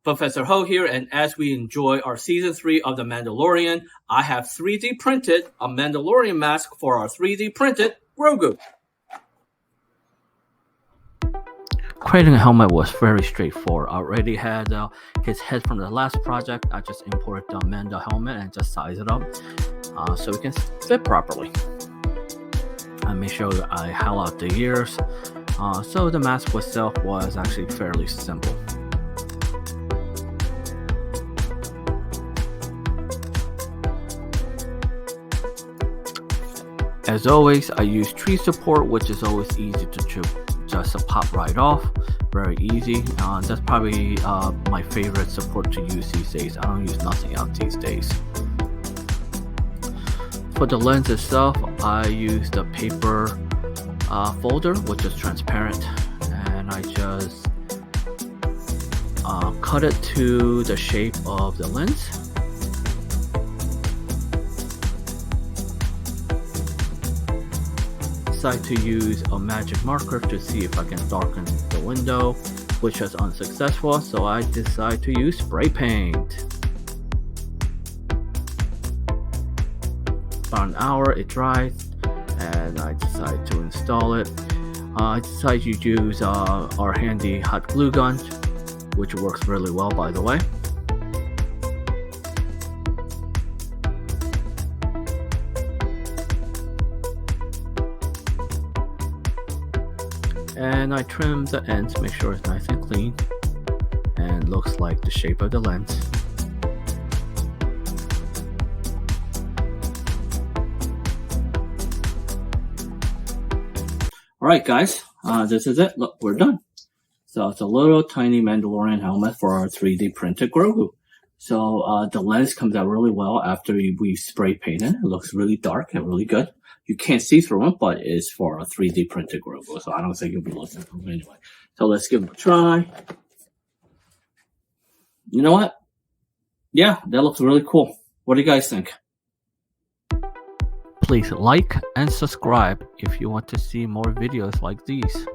Professor Ho here, and as we enjoy our Season 3 of The Mandalorian, I have 3D printed a Mandalorian mask for our 3D printed Grogu. Creating a helmet was very straightforward. I already had his head from the last project. I just imported the Mando helmet and just size it up so it can fit properly. I made sure that I highlight the ears. So the mask itself was actually fairly simple. As always, I use tree support, which is always easy to just pop right off. Very easy. That's probably my favorite support to use these days. I don't use nothing else these days. For the lens itself, I use the paper folder, which is transparent, and I just cut it to the shape of the lens. To use a magic marker to see if I can darken the window, which was unsuccessful, so I decided to use spray paint. About an hour it dries and I decided to install it. I decided to use our handy hot glue gun, which works really well, by the way. And I trim the ends, make sure it's nice and clean and looks like the shape of the lens. Alright guys, this is it. Look, we're done. So it's a little tiny Mandalorian helmet for our 3D printed Grogu. So the lens comes out really well after we spray painted. It looks really dark and really good. You can't see through it, but it's for a 3D printed Grogu, so I don't think you'll be looking through it anyway. So let's give it a try. You know what? Yeah, that looks really cool. What do you guys think? Please like and subscribe if you want to see more videos like these.